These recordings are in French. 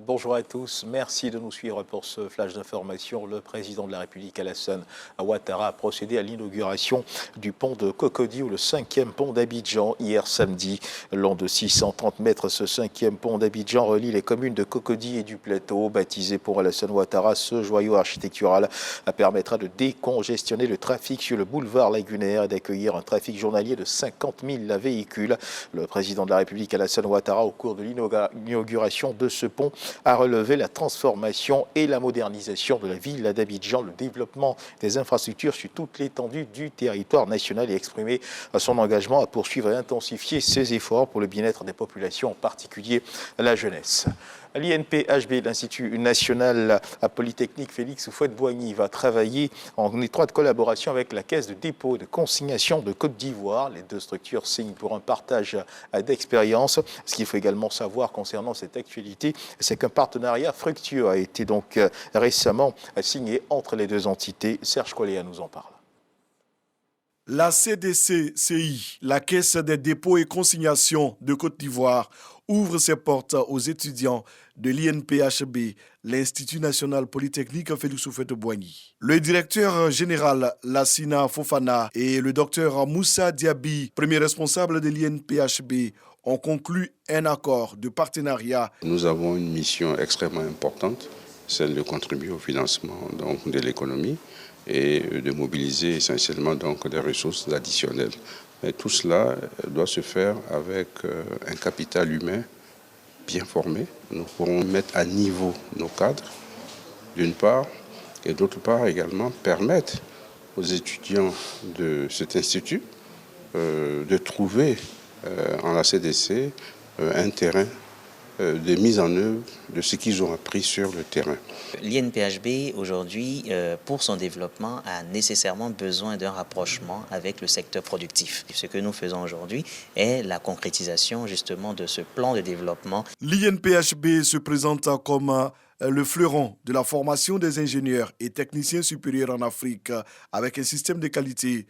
Bonjour à tous, merci de nous suivre pour ce flash d'information. Le président de la République, Alassane Ouattara, a procédé à l'inauguration du pont de Cocody, ou le 5e pont d'Abidjan, hier samedi. Long de 630 mètres, ce 5e pont d'Abidjan relie les communes de Cocody et du Plateau. Baptisé pour Alassane Ouattara, ce joyau architectural permettra de décongestionner le trafic sur le boulevard lagunaire et d'accueillir un trafic journalier de 50 000 véhicules. Le président de la République, Alassane Ouattara, au cours de l'inauguration de ce pont, a relevé la transformation et la modernisation de la ville d'Abidjan, le développement des infrastructures sur toute l'étendue du territoire national et exprimé son engagement à poursuivre et intensifier ses efforts pour le bien-être des populations, en particulier la jeunesse. L'INPHB, l'Institut national polytechnique Félix Houphouët-Boigny, va travailler en étroite collaboration avec la Caisse de dépôt et de consignation de Côte d'Ivoire. Les deux structures signent pour un partage d'expérience. Ce qu'il faut également savoir concernant cette actualité, c'est qu'un partenariat fructueux a été donc récemment signé entre les deux entités. Serge Colléa nous en parle. La CDC-CI, la Caisse des dépôts et consignations de Côte d'Ivoire, ouvre ses portes aux étudiants de l'INPHB, l'Institut national polytechnique Félix Houphouët-Boigny. Le directeur général Lassina Fofana et le docteur Moussa Diaby, premier responsable de l'INPHB, ont conclu un accord de partenariat. Nous avons une mission extrêmement importante, celle de contribuer au financement de l'économie et de mobiliser essentiellement des ressources additionnelles. Et tout cela doit se faire avec un capital humain bien formé. Nous pourrons mettre à niveau nos cadres, d'une part, et d'autre part également permettre aux étudiants de cet institut de trouver en la CDC un terrain de mise en œuvre de ce qu'ils ont appris sur le terrain. L'INPHB, aujourd'hui, pour son développement, a nécessairement besoin d'un rapprochement avec le secteur productif. Ce que nous faisons aujourd'hui est la concrétisation justement de ce plan de développement. L'INPHB se présente comme le fleuron de la formation des ingénieurs et techniciens supérieurs en Afrique, avec un système de qualité.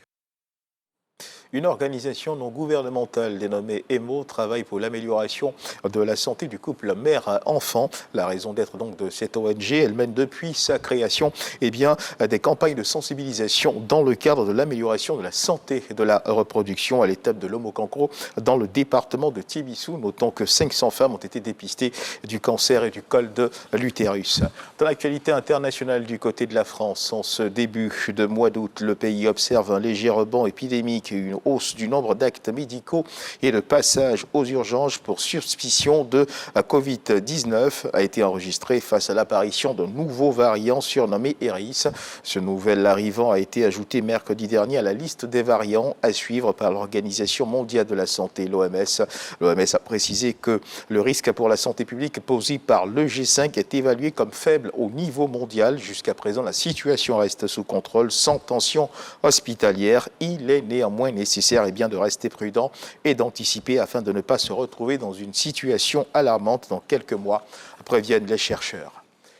Une organisation non gouvernementale dénommée EMO travaille pour l'amélioration de la santé du couple mère-enfant. La raison d'être donc de cette ONG, elle mène depuis sa création des campagnes de sensibilisation dans le cadre de l'amélioration de la santé de la reproduction à l'étape de l'homocancro dans le département de Tibissou. Notons que 500 femmes ont été dépistées du cancer et du col de l'utérus. Dans l'actualité internationale du côté de la France, en ce début de mois d'août, le pays observe un léger rebond épidémique, une hausse du nombre d'actes médicaux et de passages aux urgences pour suspicion de Covid-19 a été enregistré face à l'apparition d'un nouveau variant surnommé Eris. Ce nouvel arrivant a été ajouté mercredi dernier à la liste des variants à suivre par l'Organisation mondiale de la santé, l'OMS. L'OMS a précisé que le risque pour la santé publique posé par le G5 est évalué comme faible au niveau mondial. Jusqu'à présent, la situation reste sous contrôle, sans tension hospitalière. Il est néanmoins nécessaire de rester prudent et d'anticiper afin de ne pas se retrouver dans une situation alarmante dans quelques mois, préviennent les chercheurs.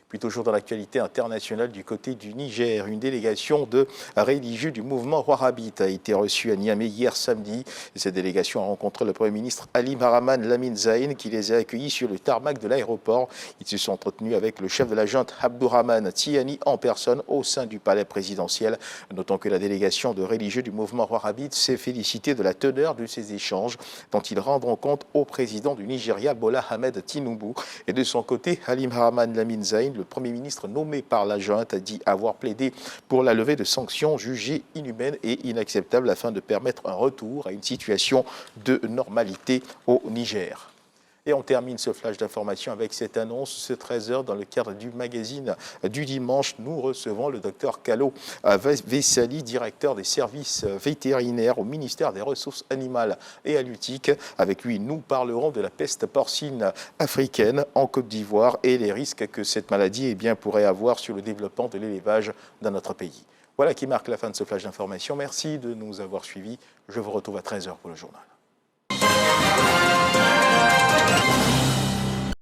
Puis toujours dans l'actualité internationale du côté du Niger, une délégation de religieux du mouvement wahhabite a été reçue à Niamey hier samedi. Cette délégation a rencontré le Premier ministre Ali Maraman Lamine Zaïn qui les a accueillis sur le tarmac de l'aéroport. Ils se sont entretenus avec le chef de la junte Abdourahmane Tiani en personne au sein du palais présidentiel. Notons que la délégation de religieux du mouvement wahhabite s'est félicitée de la teneur de ces échanges dont ils rendront compte au président du Nigeria, Bola Ahmed Tinubu. Et de son côté, Ali Maraman Lamine Zaïn, le Premier ministre nommé par la junte, a dit avoir plaidé pour la levée de sanctions jugées inhumaines et inacceptables afin de permettre un retour à une situation de normalité au Niger. Et on termine ce flash d'information avec cette annonce. Ce 13h, dans le cadre du magazine du dimanche, nous recevons le docteur Kalo Vessali, directeur des services vétérinaires au ministère des Ressources animales et halieutiques. Avec lui, nous parlerons de la peste porcine africaine en Côte d'Ivoire et les risques que cette maladie pourrait avoir sur le développement de l'élevage dans notre pays. Voilà qui marque la fin de ce flash d'information. Merci de nous avoir suivis. Je vous retrouve à 13h pour le journal.